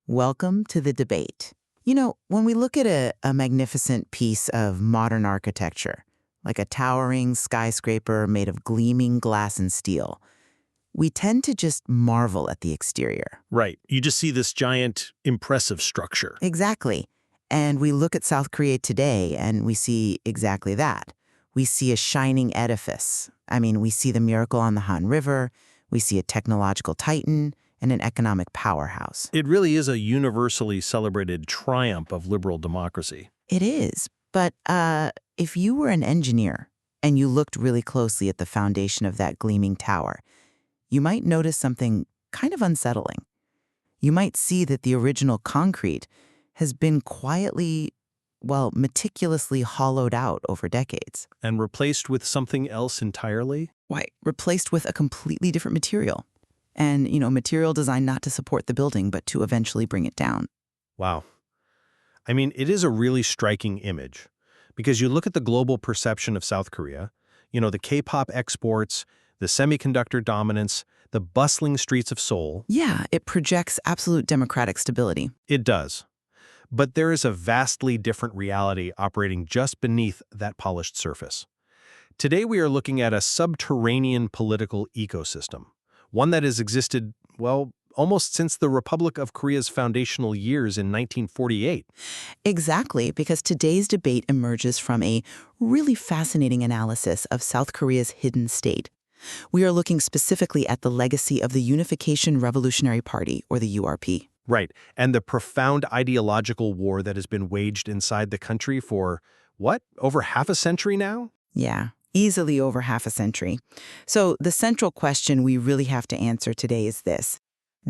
Welcome to the debate. When we look at a magnificent piece of modern architecture, like a towering skyscraper made of gleaming glass and steel, we tend to just marvel at the exterior. Right. You just see this giant, impressive structure. Exactly. And we look at South Korea today and we see exactly that. We see a shining edifice. We see the miracle on the Han River, we see a technological titan, and an economic powerhouse. It really is a universally celebrated triumph of liberal democracy. It is. But if you were an engineer and you looked really closely at the foundation of that gleaming tower, you might notice something kind of unsettling. You might see that the original concrete has been quietly, meticulously hollowed out over decades. And replaced with something else entirely? Why, replaced with a completely different material. And, material designed not to support the building, but to eventually bring it down. Wow. It is a really striking image. Because you look at the global perception of South Korea, the K-pop exports, the semiconductor dominance, the bustling streets of Seoul. Yeah, it projects absolute democratic stability. It does. But there is a vastly different reality operating just beneath that polished surface. Today we are looking at a subterranean political ecosystem, one that has existed, almost since the Republic of Korea's foundational years in 1948. Exactly, because today's debate emerges from a really fascinating analysis of South Korea's hidden state. We are looking specifically at the legacy of the Unification Revolutionary Party, or the URP. Right, and the profound ideological war that has been waged inside the country for, over half a century now? Yeah, easily over half a century. So the central question we really have to answer today is this.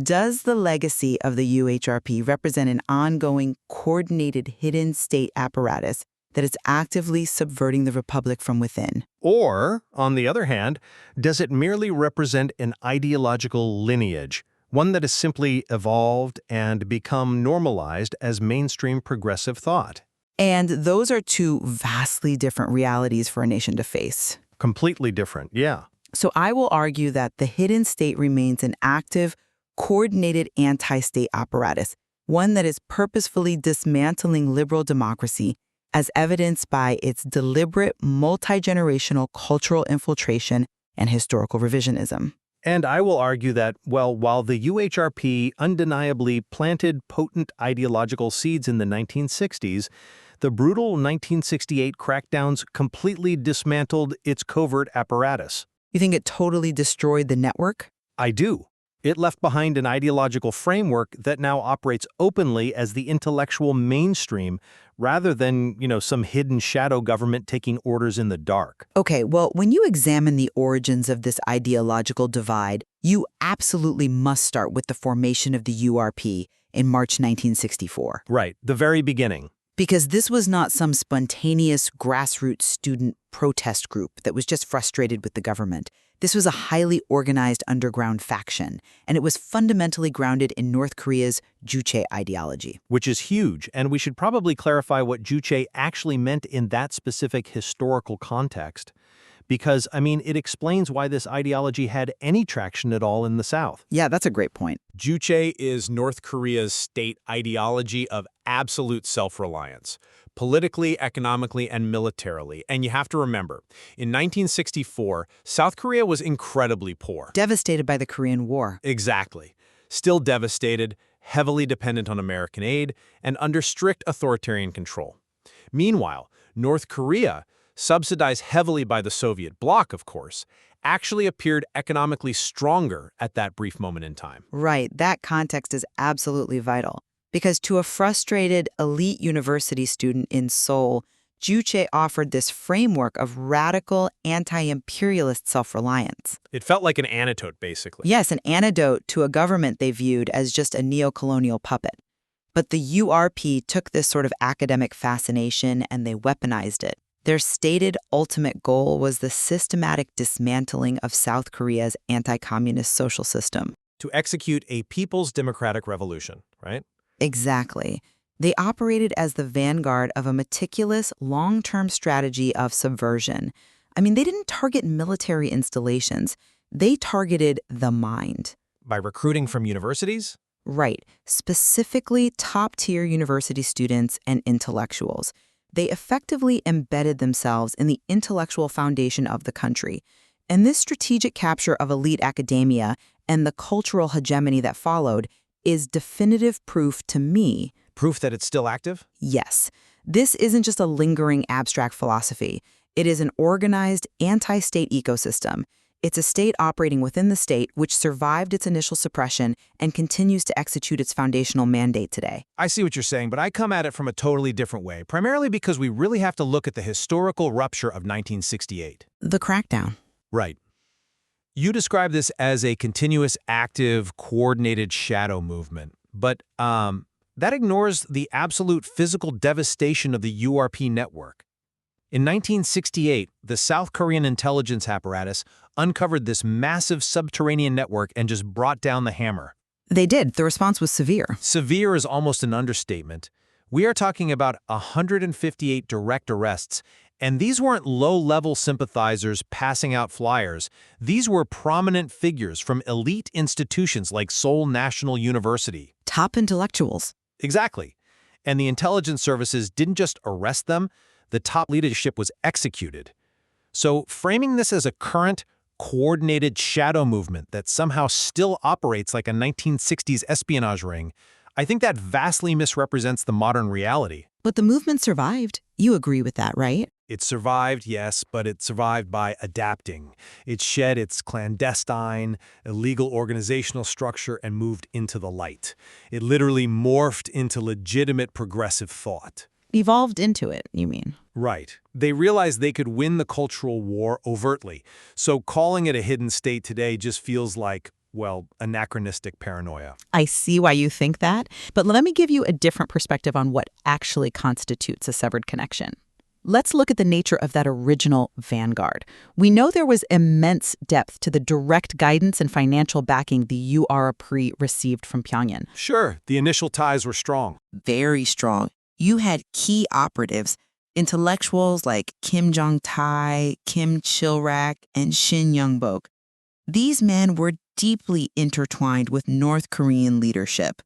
Does the legacy of the UHRP represent an ongoing, coordinated, hidden state apparatus that is actively subverting the republic from within? Or, on the other hand, does it merely represent an ideological lineage, one that has simply evolved and become normalized as mainstream progressive thought? And those are two vastly different realities for a nation to face. Completely different, yeah. So I will argue that the hidden state remains an active, coordinated anti-state apparatus, one that is purposefully dismantling liberal democracy as evidenced by its deliberate multi-generational cultural infiltration and historical revisionism. And I will argue that, while the UHRP undeniably planted potent ideological seeds in the 1960s, the brutal 1968 crackdowns completely dismantled its covert apparatus. You think it totally destroyed the network? I do. It left behind an ideological framework that now operates openly as the intellectual mainstream rather than, some hidden shadow government taking orders in the dark. Okay, when you examine the origins of this ideological divide, you absolutely must start with the formation of the URP in March 1964. Right, the very beginning. Because this was not some spontaneous grassroots student protest group that was just frustrated with the government. This was a highly organized underground faction, and it was fundamentally grounded in North Korea's Juche ideology. Which is huge, and we should probably clarify what Juche actually meant in that specific historical context. Because, it explains why this ideology had any traction at all in the South. Yeah, that's a great point. Juche is North Korea's state ideology of absolute self-reliance, politically, economically, and militarily. And you have to remember, in 1964, South Korea was incredibly poor. Devastated by the Korean War. Exactly. Still devastated, heavily dependent on American aid, and under strict authoritarian control. Meanwhile, North Korea, subsidized heavily by the Soviet bloc, of course, actually appeared economically stronger at that brief moment in time. Right, that context is absolutely vital. Because to a frustrated elite university student in Seoul, Juche offered this framework of radical anti-imperialist self-reliance. It felt like an antidote, basically. Yes, an antidote to a government they viewed as just a neo-colonial puppet. But the URP took this sort of academic fascination and they weaponized it. Their stated ultimate goal was the systematic dismantling of South Korea's anti-communist social system. To execute a people's democratic revolution, right? Exactly. They operated as the vanguard of a meticulous, long-term strategy of subversion. They didn't target military installations. They targeted the mind. By recruiting from universities? Right. Specifically, top-tier university students and intellectuals. They effectively embedded themselves in the intellectual foundation of the country. And this strategic capture of elite academia and the cultural hegemony that followed is definitive proof to me. Proof that it's still active? Yes, this isn't just a lingering abstract philosophy. It is an organized, anti-state ecosystem. It's a state operating within the state which survived its initial suppression and continues to execute its foundational mandate today. I see what you're saying, but I come at it from a totally different way, primarily because we really have to look at the historical rupture of 1968. The crackdown. Right. You describe this as a continuous, active, coordinated shadow movement, but that ignores the absolute physical devastation of the URP network. In 1968, the South Korean intelligence apparatus uncovered this massive subterranean network and just brought down the hammer. They did. The response was severe. Severe is almost an understatement. We are talking about 158 direct arrests, and these weren't low-level sympathizers passing out flyers. These were prominent figures from elite institutions like Seoul National University. Top intellectuals. Exactly. And the intelligence services didn't just arrest them, the top leadership was executed. So framing this as a current, coordinated shadow movement that somehow still operates like a 1960s espionage ring, I think that vastly misrepresents the modern reality. But the movement survived. You agree with that, right? It survived, yes, but it survived by adapting. It shed its clandestine, illegal organizational structure and moved into the light. It literally morphed into legitimate progressive thought. Evolved into it, you mean? Right. They realized they could win the cultural war overtly. So calling it a hidden state today just feels like, well, anachronistic paranoia. I see why you think that, but let me give you a different perspective on what actually constitutes a severed connection. Let's look at the nature of that original vanguard. We know there was immense depth to the direct guidance and financial backing the URP received from Pyongyang. Sure, the initial ties were strong. Very strong. You had key operatives, intellectuals like Kim Jong-tae, Kim Chil-rak, and Shin Young-bok. These men were deeply intertwined with North Korean leadership.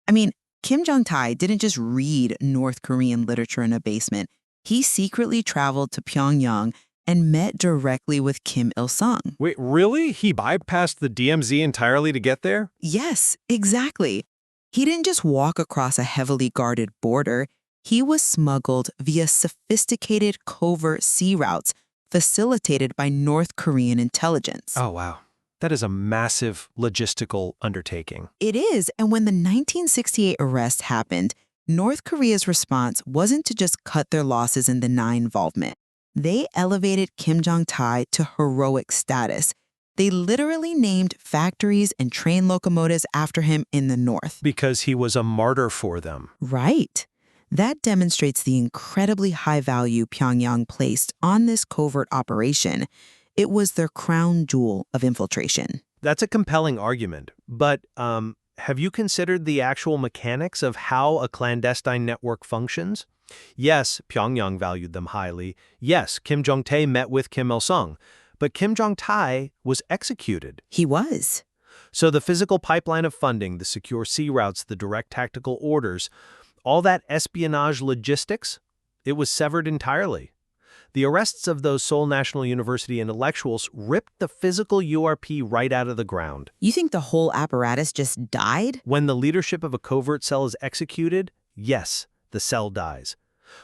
I mean, Kim Jong-tae didn't just read North Korean literature in a basement. He secretly traveled to Pyongyang and met directly with Kim Il-sung. Wait, really? He bypassed the DMZ entirely to get there? Yes, exactly. He didn't just walk across a heavily guarded border. He was smuggled via sophisticated covert sea routes facilitated by North Korean intelligence. Oh, wow. That is a massive logistical undertaking. It is, and when the 1968 arrest happened, North Korea's response wasn't to just cut their losses and deny involvement. They elevated Kim Jong-tae to heroic status. They literally named factories and train locomotives after him in the north. Because he was a martyr for them. Right. That demonstrates the incredibly high value Pyongyang placed on this covert operation. It was their crown jewel of infiltration. That's a compelling argument, but have you considered the actual mechanics of how a clandestine network functions? Yes, Pyongyang valued them highly. Yes, Kim Jong-tae met with Kim Il-sung. But Kim Jong-tae was executed. He was. So the physical pipeline of funding, the secure sea routes, the direct tactical orders, all that espionage logistics, it was severed entirely. The arrests of those Seoul National University intellectuals ripped the physical URP right out of the ground. You think the whole apparatus just died? When the leadership of a covert cell is executed, yes, the cell dies.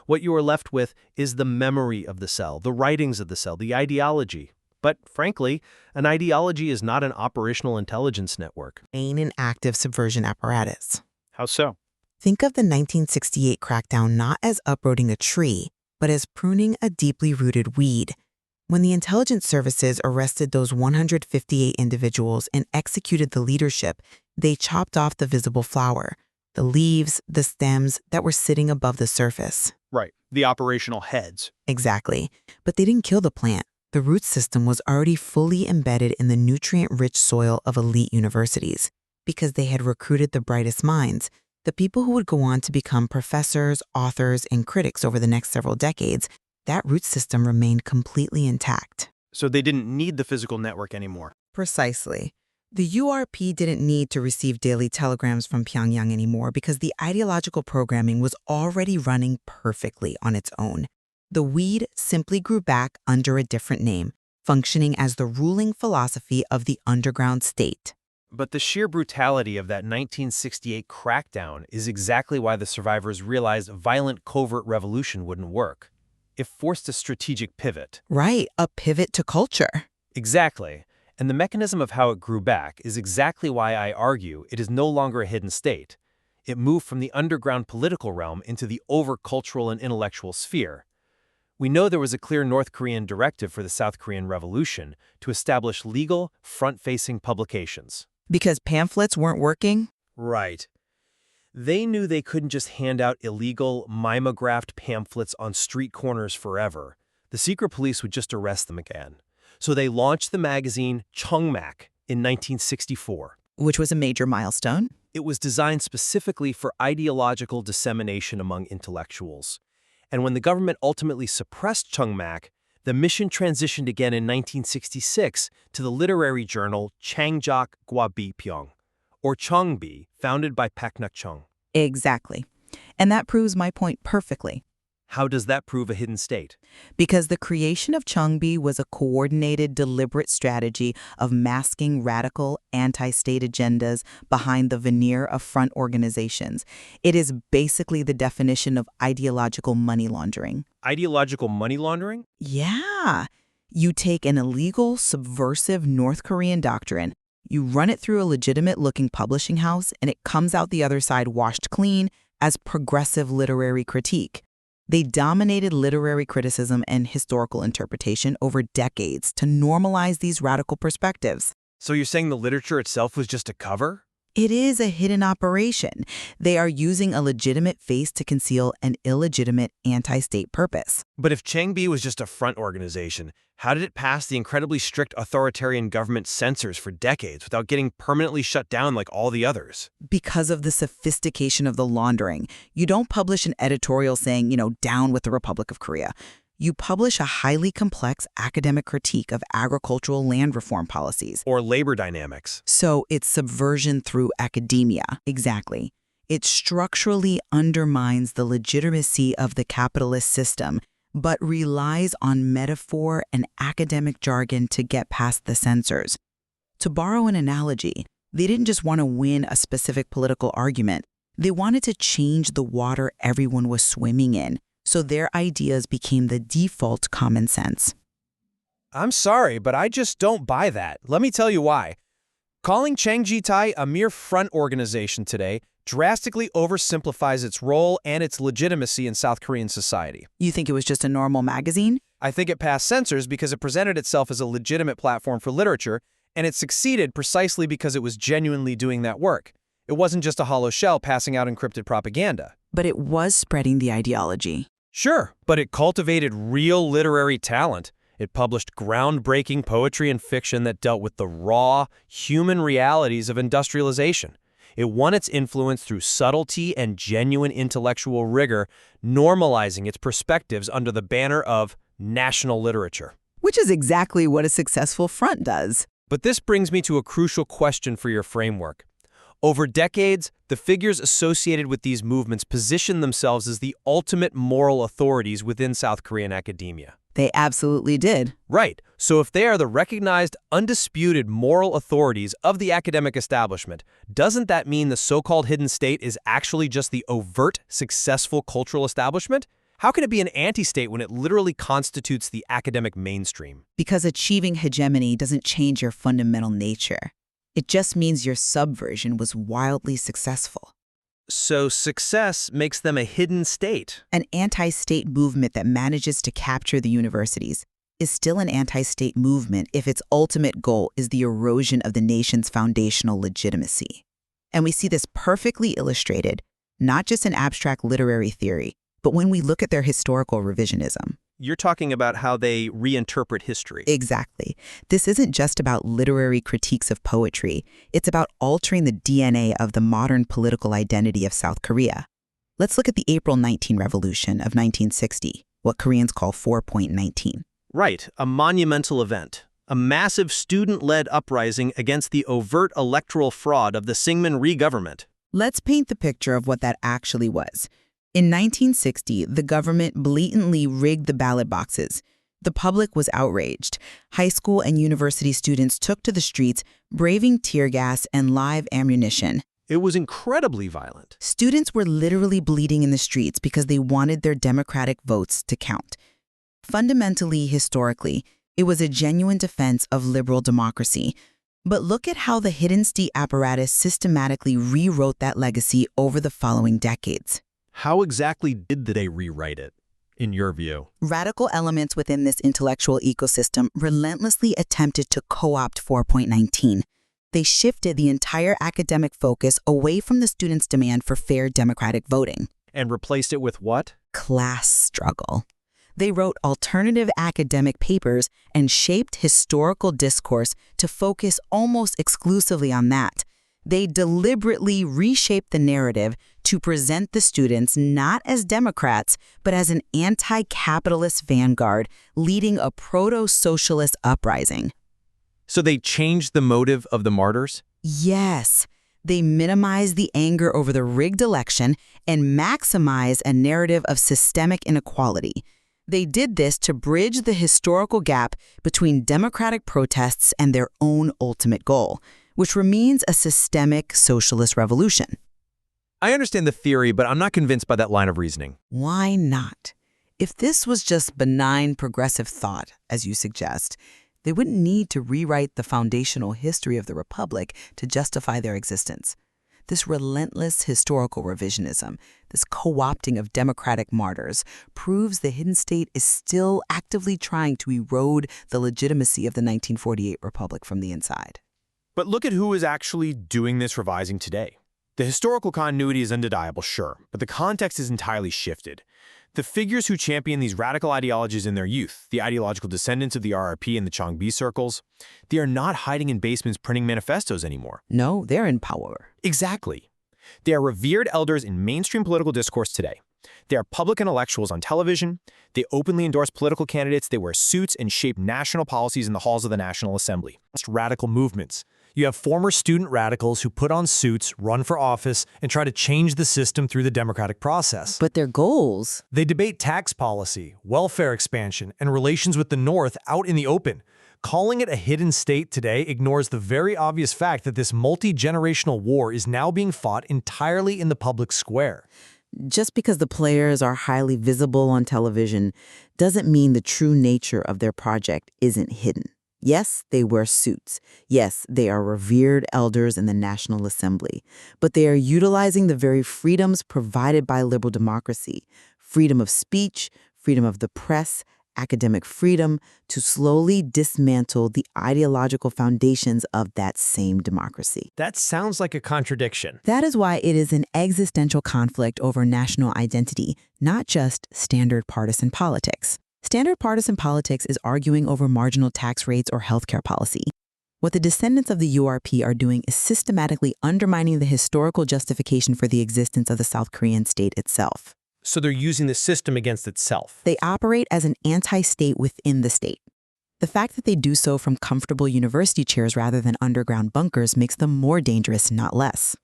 What you are left with is the memory of the cell, the writings of the cell, the ideology. But frankly, an ideology is not an operational intelligence network. Main and active subversion apparatus. How so? Think of the 1968 crackdown not as uprooting a tree, but as pruning a deeply rooted weed. When the intelligence services arrested those 158 individuals and executed the leadership, they chopped off the visible flower, the leaves, the stems that were sitting above the surface. Right, the operational heads. Exactly. But they didn't kill the plant. The root system was already fully embedded in the nutrient-rich soil of elite universities because they had recruited the brightest minds, the people who would go on to become professors, authors, and critics over the next several decades. That root system remained completely intact. So they didn't need the physical network anymore. Precisely. The URP didn't need to receive daily telegrams from Pyongyang anymore because the ideological programming was already running perfectly on its own. The weed simply grew back under a different name, functioning as the ruling philosophy of the underground state. But the sheer brutality of that 1968 crackdown is exactly why the survivors realized violent covert revolution wouldn't work. It forced a strategic pivot. Right, a pivot to culture. Exactly. And the mechanism of how it grew back is exactly why I argue it is no longer a hidden state. It moved from the underground political realm into the over-cultural and intellectual sphere. We know there was a clear North Korean directive for the South Korean Revolution to establish legal, front-facing publications. Because pamphlets weren't working? Right. They knew they couldn't just hand out illegal, mimeographed pamphlets on street corners forever. The secret police would just arrest them again. So they launched the magazine Cheongmak in 1964. Which was a major milestone. It was designed specifically for ideological dissemination among intellectuals. And when the government ultimately suppressed Cheongmak, the mission transitioned again in 1966 to the literary journal Changjak Gwabipyeong, or Cheongbi, founded by Pak Nak-chung. Exactly. And that proves my point perfectly. How does that prove a hidden state? Because the creation of Cheongbi was a coordinated, deliberate strategy of masking radical, anti-state agendas behind the veneer of front organizations. It is basically the definition of ideological money laundering. Ideological money laundering? Yeah. You take an illegal, subversive North Korean doctrine, you run it through a legitimate-looking publishing house, and it comes out the other side washed clean as progressive literary critique. They dominated literary criticism and historical interpretation over decades to normalize these radical perspectives. So you're saying the literature itself was just a cover? It is a hidden operation. They are using a legitimate face to conceal an illegitimate anti-state purpose. But if Cheongbi was just a front organization, how did it pass the incredibly strict authoritarian government censors for decades without getting permanently shut down like all the others? Because of the sophistication of the laundering. You don't publish an editorial saying, down with the Republic of Korea. You publish a highly complex academic critique of agricultural land reform policies. Or labor dynamics. So it's subversion through academia. Exactly. It structurally undermines the legitimacy of the capitalist system, but relies on metaphor and academic jargon to get past the censors. To borrow an analogy, they didn't just want to win a specific political argument. They wanted to change the water everyone was swimming in, so their ideas became the default common sense. I'm sorry, but I just don't buy that. Let me tell you why. Calling Changjitai a mere front organization today drastically oversimplifies its role and its legitimacy in South Korean society. You think it was just a normal magazine? I think it passed censors because it presented itself as a legitimate platform for literature, and it succeeded precisely because it was genuinely doing that work. It wasn't just a hollow shell passing out encrypted propaganda. But it was spreading the ideology. Sure, but it cultivated real literary talent. It published groundbreaking poetry and fiction that dealt with the raw, human realities of industrialization. It won its influence through subtlety and genuine intellectual rigor, normalizing its perspectives under the banner of national literature. Which is exactly what a successful front does. But this brings me to a crucial question for your framework. Over decades, the figures associated with these movements positioned themselves as the ultimate moral authorities within South Korean academia. They absolutely did. Right. So if they are the recognized, undisputed moral authorities of the academic establishment, doesn't that mean the so-called hidden state is actually just the overt, successful cultural establishment? How can it be an anti-state when it literally constitutes the academic mainstream? Because achieving hegemony doesn't change your fundamental nature. It just means your subversion was wildly successful. So success makes them a hidden state. An anti-state movement that manages to capture the universities is still an anti-state movement if its ultimate goal is the erosion of the nation's foundational legitimacy. And we see this perfectly illustrated, not just in abstract literary theory, but when we look at their historical revisionism. You're talking about how they reinterpret history. Exactly. This isn't just about literary critiques of poetry. It's about altering the DNA of the modern political identity of South Korea. Let's look at the April 19 Revolution of 1960, what Koreans call 4.19. Right, a monumental event. a massive student-led uprising against the overt electoral fraud of the Syngman Rhee government. Let's paint the picture of what that actually was. In 1960, the government blatantly rigged the ballot boxes. The public was outraged. High school and university students took to the streets, braving tear gas and live ammunition. It was incredibly violent. Students were literally bleeding in the streets because they wanted their Democratic votes to count. Fundamentally, historically, it was a genuine defense of liberal democracy. But look at how the hidden state apparatus systematically rewrote that legacy over the following decades. How exactly did they rewrite it, in your view? Radical elements within this intellectual ecosystem relentlessly attempted to co-opt 4.19. They shifted the entire academic focus away from the students' demand for fair democratic voting. And replaced it with what? Class struggle. They wrote alternative academic papers and shaped historical discourse to focus almost exclusively on that. They deliberately reshaped the narrative to present the students not as Democrats, but as an anti-capitalist vanguard leading a proto-socialist uprising. So they changed the motive of the martyrs? Yes. They minimized the anger over the rigged election and maximized a narrative of systemic inequality. They did this to bridge the historical gap between democratic protests and their own ultimate goal, which remains a systemic socialist revolution. I understand the theory, but I'm not convinced by that line of reasoning. Why not? If this was just benign progressive thought, as you suggest, they wouldn't need to rewrite the foundational history of the Republic to justify their existence. This relentless historical revisionism, this co-opting of democratic martyrs, proves the hidden state is still actively trying to erode the legitimacy of the 1948 Republic from the inside. But look at who is actually doing this revising today. The historical continuity is undeniable, sure, but the context is entirely shifted. The figures who champion these radical ideologies in their youth, the ideological descendants of the RRP and the Changbi circles, they are not hiding in basements printing manifestos anymore. No, they're in power. Exactly. They are revered elders in mainstream political discourse today. They are public intellectuals on television. They openly endorse political candidates. They wear suits and shape national policies in the halls of the National Assembly. It's radical movements. You have former student radicals who put on suits, run for office, and try to change the system through the democratic process. But their goals? They debate tax policy, welfare expansion, and relations with the North out in the open. Calling it a hidden state today ignores the very obvious fact that this multi-generational war is now being fought entirely in the public square. Just because the players are highly visible on television doesn't mean the true nature of their project isn't hidden. Yes, they wear suits. Yes, they are revered elders in the National Assembly. But they are utilizing the very freedoms provided by liberal democracy, freedom of speech, freedom of the press, academic freedom, to slowly dismantle the ideological foundations of that same democracy. That sounds like a contradiction. That is why it is an existential conflict over national identity, not just standard partisan politics. Standard partisan politics is arguing over marginal tax rates or healthcare policy. What the descendants of the URP are doing is systematically undermining the historical justification for the existence of the South Korean state itself. So they're using the system against itself. They operate as an anti-state within the state. The fact that they do so from comfortable university chairs rather than underground bunkers makes them more dangerous, not less.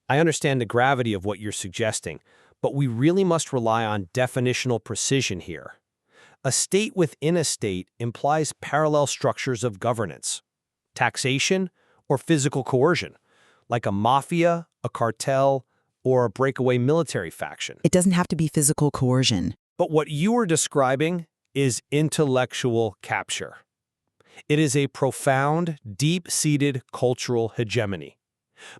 I understand the gravity of what you're suggesting, but we really must rely on definitional precision here. A state within a state implies parallel structures of governance, taxation, or physical coercion, like a mafia, a cartel, or a breakaway military faction. It doesn't have to be physical coercion. But what you are describing is intellectual capture. It is a profound, deep-seated cultural hegemony.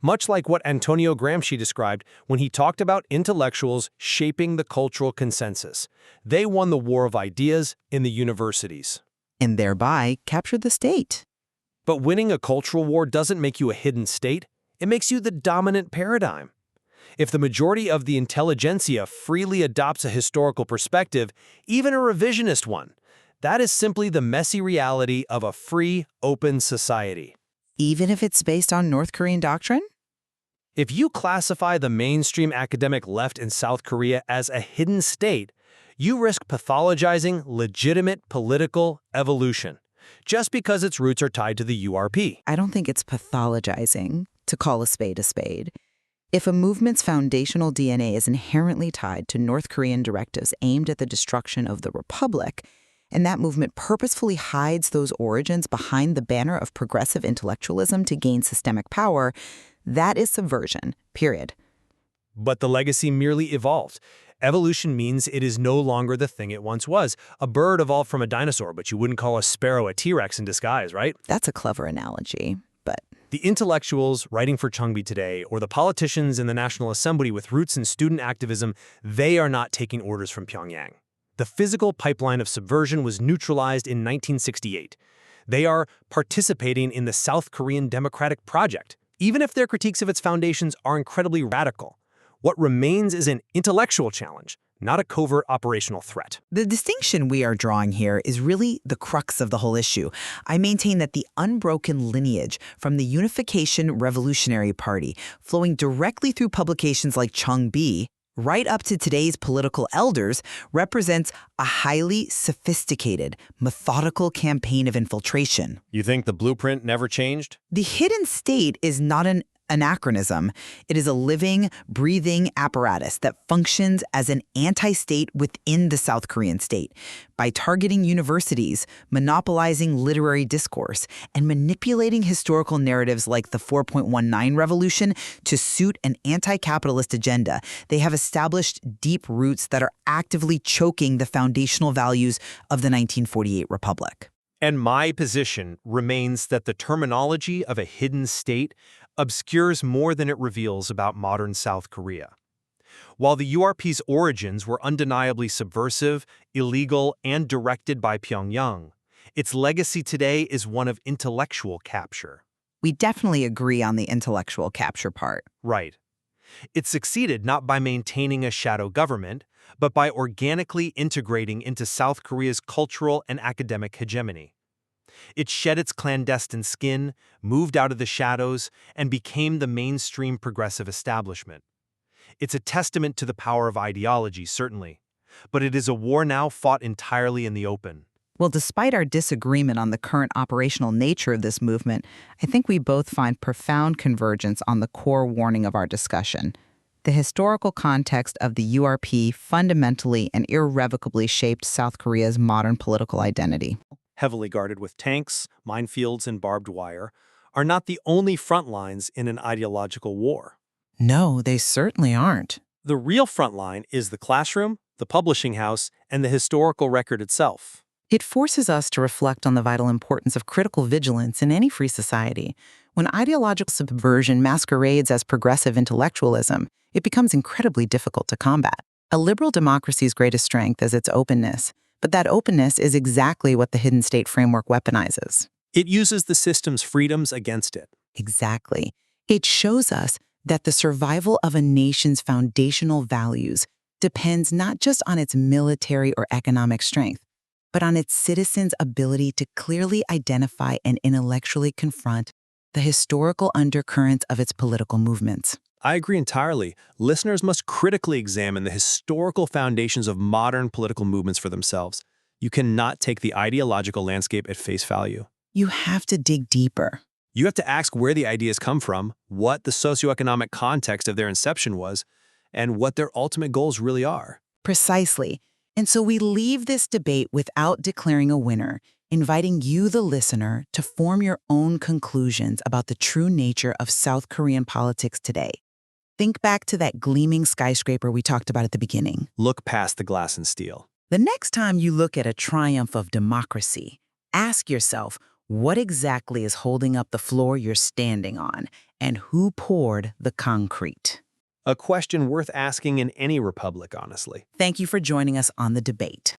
Much like what Antonio Gramsci described when he talked about intellectuals shaping the cultural consensus. They won the war of ideas in the universities. And thereby captured the state. But winning a cultural war doesn't make you a hidden state. It makes you the dominant paradigm. If the majority of the intelligentsia freely adopts a historical perspective, even a revisionist one, that is simply the messy reality of a free, open society. Even if it's based on North Korean doctrine? If you classify the mainstream academic left in South Korea as a hidden state, you risk pathologizing legitimate political evolution, just because its roots are tied to the URP. I don't think it's pathologizing to call a spade a spade. If a movement's foundational DNA is inherently tied to North Korean directives aimed at the destruction of the Republic, and that movement purposefully hides those origins behind the banner of progressive intellectualism to gain systemic power, that is subversion, period. But the legacy merely evolved. Evolution means it is no longer the thing it once was. A bird evolved from a dinosaur, but you wouldn't call a sparrow a T-Rex in disguise, right? That's a clever analogy, but The intellectuals writing for Cheongbi today, or the politicians in the National Assembly with roots in student activism, they are not taking orders from Pyongyang. The physical pipeline of subversion was neutralized in 1968. They are participating in the South Korean democratic project, even if their critiques of its foundations are incredibly radical. What remains is an intellectual challenge, not a covert operational threat. The distinction we are drawing here is really the crux of the whole issue. I maintain that the unbroken lineage from the Unification Revolutionary Party, flowing directly through publications like Cheongbi, right up to today's political elders, represents a highly sophisticated, methodical campaign of infiltration. You think the blueprint never changed? The hidden state is not an anachronism. It is a living, breathing apparatus that functions as an anti-state within the South Korean state by targeting universities, monopolizing literary discourse, and manipulating historical narratives like the 4.19 revolution to suit an anti-capitalist agenda. They have established deep roots that are actively choking the foundational values of the 1948 Republic. And my position remains that the terminology of a hidden state obscures more than it reveals about modern South Korea. While the URP's origins were undeniably subversive, illegal, and directed by Pyongyang, its legacy today is one of intellectual capture. We definitely agree on the intellectual capture part. Right. It succeeded not by maintaining a shadow government, but by organically integrating into South Korea's cultural and academic hegemony. It shed its clandestine skin, moved out of the shadows, and became the mainstream progressive establishment. It's a testament to the power of ideology, certainly, but it is a war now fought entirely in the open. Well, despite our disagreement on the current operational nature of this movement, I think we both find profound convergence on the core warning of our discussion. The historical context of the URP fundamentally and irrevocably shaped South Korea's modern political identity. Heavily guarded with tanks, minefields, and barbed wire, are not the only front lines in an ideological war. No, they certainly aren't. The real front line is the classroom, the publishing house, and the historical record itself. it forces us to reflect on the vital importance of critical vigilance in any free society. When ideological subversion masquerades as progressive intellectualism, it becomes incredibly difficult to combat. A liberal democracy's greatest strength is its openness, but that openness is exactly what the hidden state framework weaponizes. It uses the system's freedoms against it. Exactly. It shows us that the survival of a nation's foundational values depends not just on its military or economic strength, but on its citizens' ability to clearly identify and intellectually confront the historical undercurrents of its political movements. I agree entirely. Listeners must critically examine the historical foundations of modern political movements for themselves. You cannot take the ideological landscape at face value. You have to dig deeper. You have to ask where the ideas come from, what the socioeconomic context of their inception was, and what their ultimate goals really are. Precisely. And so we leave this debate without declaring a winner, inviting you, the listener, to form your own conclusions about the true nature of South Korean politics today. Think back to that gleaming skyscraper we talked about at the beginning. Look past the glass and steel. The next time you look at a triumph of democracy, ask yourself, what exactly is holding up the floor you're standing on, and who poured the concrete? A question worth asking in any republic, honestly. Thank you for joining us on The Debate.